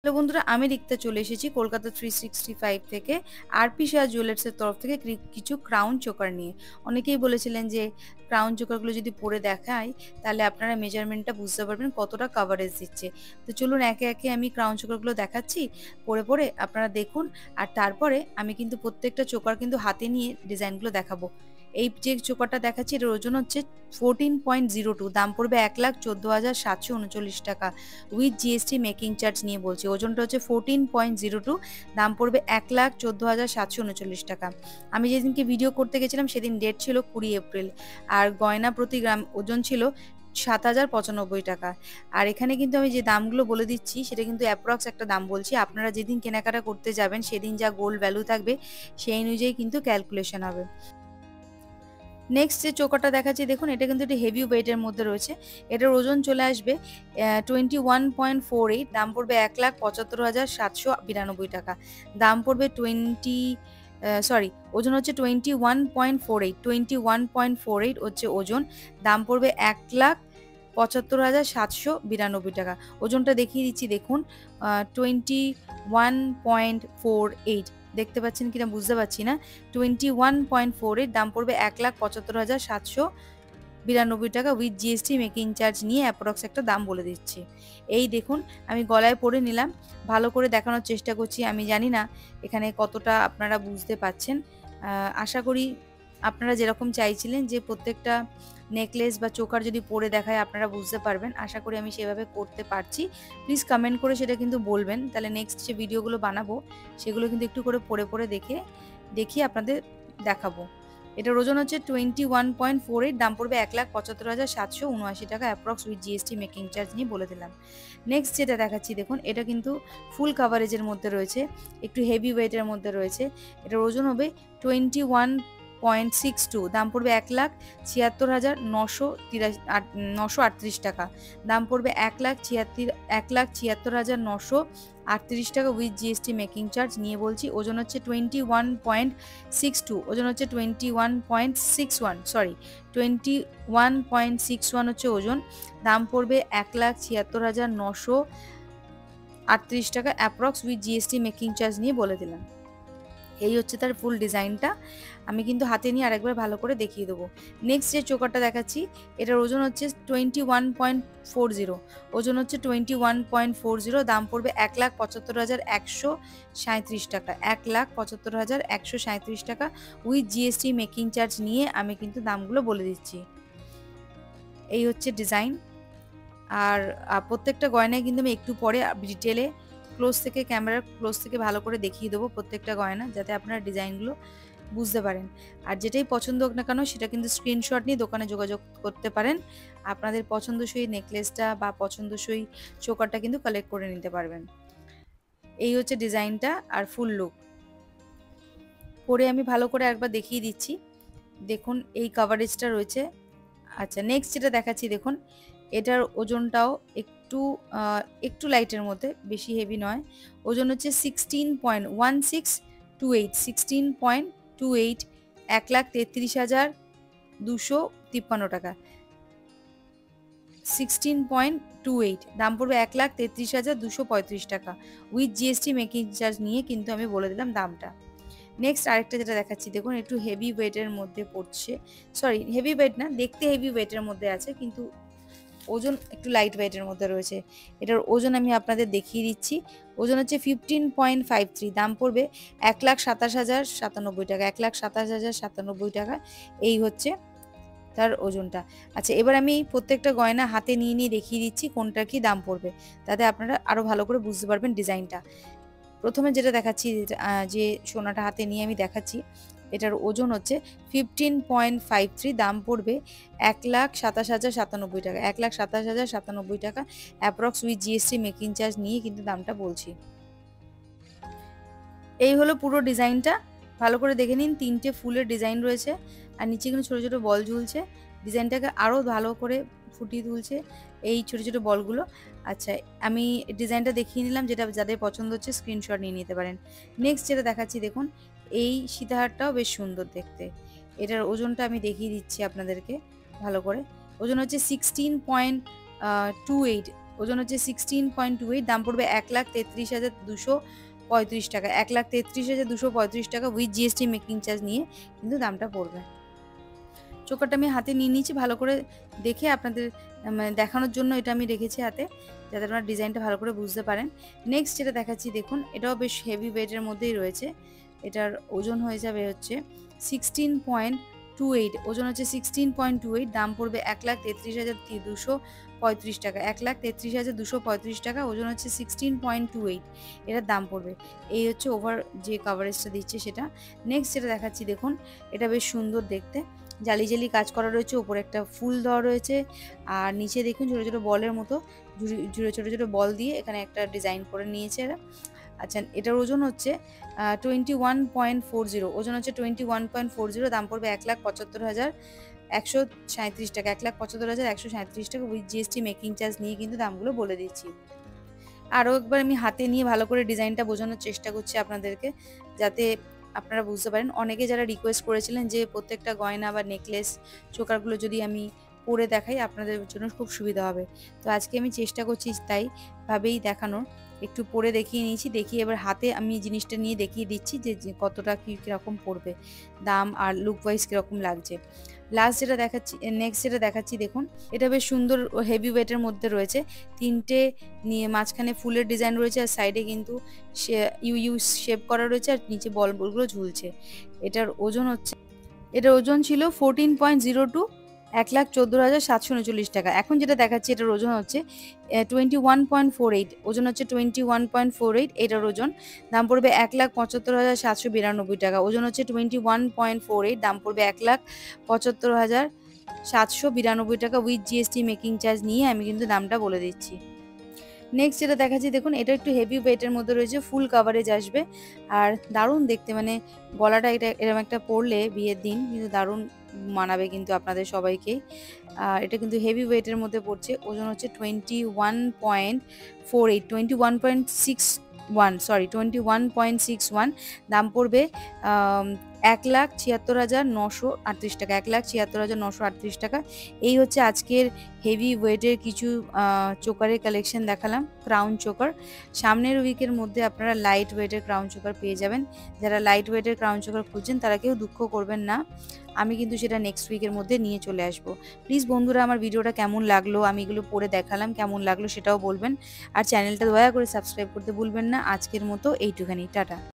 Hello বন্ধুরা, আমি রিক্তা চলে এসেছি কলকাতা 365 থেকে আরপি শাহ জুয়েলার্সের তরফ থেকে কিছু ক্রাউন চোকার নিয়ে। অনেকেই বলেছিলেন যে ক্রাউন চোকারগুলো যদি পরে দেখাই তাহলে আপনারা মেজারমেন্টটা বুঝতে পারবেন কতটা কাভারেজ দিচ্ছে। তো চলুন একে একে আমি ক্রাউন চোকারগুলো দেখাচ্ছি, পরে পরে আপনারা দেখুন। আর তারপরে আমি কিন্তু প্রত্যেকটা চোকার কিন্তু হাতে নিয়ে ডিজাইনগুলো দেখাবো। এই যে চোকারটা দেখাচ্ছি এটার ওজন হচ্ছে 14.02, দাম পড়বে 1,14,739 টাকা উইথ জিএসটি মেকিং চার্জ নিয়ে বলছি। ওজনটা হচ্ছে 14.02, দাম পড়বে 1,14,739 টাকা। আমি যেদিনকে ভিডিও করতে গেছিলাম সেদিন ডেট ছিল 20 এপ্রিল, আর গয়না প্রতি গ্রাম ওজন ছিল 7,095 টাকা। আর এখানে কিন্তু আমি যে দামগুলো বলে দিচ্ছি সেটা কিন্তু অ্যাপ্রক্স একটা দাম বলছি। আপনারা যেদিন কেনাকাটা করতে যাবেন সেদিন যা গোল্ড ভ্যালু থাকবে সেই অনুযায়ী কিন্তু ক্যালকুলেশন হবে। নেক্সট যে চোকারটা দেখাচ্ছি দেখুন, এটা কিন্তু একটু হেভি ওয়েটের মধ্যে রয়েছে। এটার ওজন চলে আসবে 21.48, দাম পড়বে 1,75,792 টাকা। দাম পড়বে ওজন হচ্ছে 21.48 হচ্ছে ওজন। দাম পড়বে 1,75,792 টাকা। ওজনটা দেখিয়ে দিচ্ছি দেখুন, 21.48, দেখতে পাচ্ছেন কিনা বুঝতে পারছি না। 21.48, দাম পড়বে 1,75,792 টাকা উইথ জিএসটি মেকিং চার্জ নিয়ে অ্যাপ্রক্স একটা দাম বলে দিচ্ছি। এই দেখুন, আমি গলায় পরে নিলাম, ভালো করে দেখানোর চেষ্টা করছি। আমি জানি না এখানে কতটা আপনারা বুঝতে পাচ্ছেন। আশা করি আপনারা যেরকম চাইছিলেন যে প্রত্যেকটা নেকলেস বা চোকার যদি পরে দেখায় আপনারা বুঝতে পারবেন, আশা করি আমি সেভাবে করতে পারছি। প্লিজ কমেন্ট করে সেটা কিন্তু বলবেন, তাহলে নেক্সট যে ভিডিওগুলো বানাবো সেগুলো কিন্তু একটু করে পরে পরে দেখিয়ে আপনাদের দেখাবো। এটার ওজন হচ্ছে 21.48, দাম পড়বে 1,75,779 টাকা approx with GST making charge নিয়ে বলে দিলাম। নেক্সট যেটা দেখাচ্ছি দেখুন, এটা কিন্তু ফুল কাভারেজের মধ্যে রয়েছে, একটু হেভি ওয়েটের মধ্যে রয়েছে। এটার ওজন হবে 21.62, দাম পড়বে 1,76,938 টাকা। দাম পড়বে 1,76,938 টাকা উইথ জিএসটি মেকিং চার্জ নিয়ে বলছি। ওজন হচ্ছে 21.62, ওজন হচ্ছে 21.61 হচ্ছে ওজন। দাম পড়বে 1,76,938 টাকা approx with GST making charge নিয়ে বলে দিলাম। এই হচ্ছে তার ফুল ডিজাইনটা। আমি কিন্তু হাতে নিয়ে আরেকবার ভালো করে দেখিয়ে দেবো। নেক্সট যে চোকারটা দেখাচ্ছি এটার ওজন হচ্ছে 21.40, ওজন হচ্ছে 21.40, দাম পড়বে 1,75,137 টাকা, 1,75,137 টাকা উইথ জিএসটি মেকিং চার্জ নিয়ে আমি কিন্তু দামগুলো বলে দিচ্ছি। এই হচ্ছে ডিজাইন। আর প্রত্যেকটা গয়নায় কিন্তু আমি একটু পরে ডিটেলে ক্যামেরার ক্লোজ থেকে ভালো করে দেখিয়ে দেবো প্রত্যেকটা গয়না, যাতে আপনারা ডিজাইনগুলো বুঝতে পারেন। আর যেটাই পছন্দ হোক না কেন সেটা কিন্তু স্ক্রিনশট নিয়ে দোকানে যোগাযোগ করতে পারেন। আপনাদের পছন্দসই নেকলেসটা বা পছন্দসই চোকারটা কিন্তু কালেক্ট করে নিতে পারবেন। এই হচ্ছে ডিজাইনটা আর ফুল লুক। পরে আমি ভালো করে একবার দেখিয়ে দিচ্ছি, দেখুন এই কাভারেজটা রয়েছে। আচ্ছা, নেক্সট যেটা দেখাচ্ছি দেখুন, এটার ওজনটাও একটু লাইটের মধ্যে, বেশি হেভি নয়। ওজন হচ্ছে 16.1628, 16.28, 1,33,253 টাকা। 16.28, দাম পড়বে 1,33,235 টাকা উইথ জিএসটি মেকিং চার্জ নিয়ে কিন্তু আমি বলে দিলাম দামটা। নেক্সট আরেকটা যেটা দেখাচ্ছি দেখুন, একটু হেভি ওয়েটের মধ্যে পড়ছে, হেভি ওয়েট না, দেখতে হেভি ওয়েটের মধ্যে আছে কিন্তু ওজন একটু লাইট ওয়েটের মধ্যে রয়েছে। এটার ওজন আমি আপনাদের দেখিয়ে দিচ্ছি। ওজন হচ্ছে 15.53, দাম পড়বে 1,27,097 টাকা, 1,27,097 টাকা। এই হচ্ছে তার ওজনটা। আচ্ছা, এবার আমি প্রত্যেকটা গয়না হাতে নিয়ে নিয়ে দেখিয়ে দিচ্ছি কোনটার কি দাম পড়বে, তাতে আপনারা আরো ভালো করে বুঝতে পারবেন ডিজাইনটা। প্রথমে যেটা দেখাচ্ছি, যে সোনাটা হাতে নিয়ে আমি দেখাচ্ছি, এটার ওজন হচ্ছে 15.53, দাম পড়বে 1,27,097 টাকা, 1,27,097 টাকা approx with GST making charge নিয়ে কিন্তু দামটা বলছি। এই হলো পুরো ডিজাইনটা, ভালো করে দেখে নিন। 3টে ফুলের ডিজাইন রয়েছে আর নিচে কিন্তু ছোটো ছোটো বল ঝুলছে, ডিজাইনটাকে আরও ভালো করে ফুটিয়ে তুলছে এই ছোটো ছোটো বলগুলো। আচ্ছা, আমি ডিজাইনটা দেখিয়ে নিলাম, যেটা যাদের পছন্দ হচ্ছে স্ক্রিনশট নিয়ে নিতে পারেন। নেক্সট যেটা দেখাচ্ছি দেখুন, এই সীতাহারটাও বেশ সুন্দর দেখতে। এটার ওজনটা আমি দেখিয়ে দিচ্ছি আপনাদেরকে ভালো করে। ওজন হচ্ছে 16.28, ওজন হচ্ছে 16.28, দাম পড়বে 1,33,235 টাকা। 1,33,235 টাকা উইথ জিএসটি মেকিং চার্জ নিয়ে কিন্তু দামটা পড়বে। চোকারটা আমি হাতে নিয়ে নিয়েছি, ভালো করে দেখে আপনাদের মানে দেখানোর জন্য এটা আমি রেখেছি হাতে, যাতে আপনারা ডিজাইনটা ভালো করে বুঝতে পারেন। নেক্সট যেটা দেখাচ্ছি দেখুন, এটাও বেশ হেভি ওয়েটের মধ্যেই রয়েছে। এটার ওজন হয়ে যাবে হচ্ছে 16.28, ওজন হচ্ছে 16.28, দাম পড়বে 1,33,235 টাকা। 1,33,235 টাকা, ওজন হচ্ছে 16.28, এটার দাম পড়বে। এই হচ্ছে ওভার যে কাভারেজটা দিচ্ছে সেটা। নেক্সট যেটা দেখাচ্ছি দেখুন, এটা বেশ সুন্দর দেখতে, জালি জালি কাজ করা রয়েছে, ওপরে একটা ফুল দেওয়া রয়েছে, আর নিচে দেখুন ছোটো ছোটো বলের মতো ছোটো ছোটো বল দিয়ে এখানে একটা ডিজাইন করে নিয়েছে এরা। আচ্ছা, এটার ওজন হচ্ছে 21.40, ওজন হচ্ছে 21.40, দাম পড়বে 1,75,137 টাকা। 1,75,137 টাকা উইথ জিএসটি মেকিং চার্জ নিয়ে কিন্তু দামগুলো বলে দিচ্ছি। আরও একবার আমি হাতে নিয়ে ভালো করে ডিজাইনটা বোঝানোর চেষ্টা করছি আপনাদেরকে, যাতে আপনারা বুঝতে পারেন। অনেকে যারা রিকোয়েস্ট করেছিলেন যে প্রত্যেকটা গয়না বা নেকলেস চোকারগুলো যদি আমি পরে দেখাই আপনাদের জন্য খুব সুবিধা হবে, তো আজকে আমি চেষ্টা করছি তাই ভাবেই দেখানোর। একটু পরে দেখিয়ে নিয়েছি, দেখিয়ে এবার হাতে আমি জিনিসটা নিয়ে দেখিয়ে দিচ্ছি যে কতটা কীরকম পড়বে, দাম আর লুক ওয়াইজ কীরকম লাগছে। লাস্ট যেটা দেখাচ্ছি, নেক্সট যেটা দেখাচ্ছি দেখুন, এটা বেশ সুন্দর হেভি ওয়েটের মধ্যে রয়েছে। তিনটে নিয়ে মাঝখানে ফুলের ডিজাইন রয়েছে, আর সাইডে কিন্তু ইউ শেপ করা রয়েছে, আর নিচে বলগুলো ঝুলছে। এটার ওজন ছিল 14.02, 1,14,739 টাকা। এখন যেটা দেখাচ্ছি এটার ওজন হচ্ছে 21.48, ওজন হচ্ছে 21.48, এটার ওজন, দাম পড়বে 1,75,792 টাকা। ওজন হচ্ছে 21.48, দাম পড়বে 1,75,792 টাকা উইথ জিএসটি মেকিং চার্জ নিয়ে আমি কিন্তু দামটা বলে দিচ্ছি। নেক্সট যেটা দেখাচ্ছি দেখুন, এটা একটু হেভি ওয়েটের মধ্যে রয়েছে, ফুল কাভারেজ আসবে, আর দারুণ দেখতে, মানে গলাটা এটা এরকম একটা পরলে বিয়ের দিন কিন্তু দারুণ মানাবে কিন্তু আপনাদের সবাইকেই। এটা কিন্তু হেভি ওয়েটের মধ্যে পড়ছে, ওজন হচ্ছে 21.48, 21.61, দাম পড়বে 1,76,938 টাকা। 1,76,938 টাকা। এই হচ্ছে আজকের হেভি ওয়েটের কিছু চোকারের কালেকশন দেখালাম, ক্রাউন চোকার। সামনের উইকের মধ্যে আপনারা লাইট ওয়েটের ক্রাউন চোকার পেয়ে যাবেন। যারা লাইট ওয়েটের ক্রাউন চোকার খুঁজছেন তারা কেউ দুঃখ করবেন না, আমি কিন্তু সেটা নেক্সট উইকের মধ্যে নিয়ে চলে আসব। প্লিজ বন্ধুরা, আমার ভিডিওটা কেমন লাগলো, আমি এগুলো পরে দেখালাম, কেমন লাগলো সেটাও বলবেন, আর চ্যানেলটা দয়া করে সাবস্ক্রাইব করতে ভুলবেন না। আজকের মতো এইটুখানি, টাটা।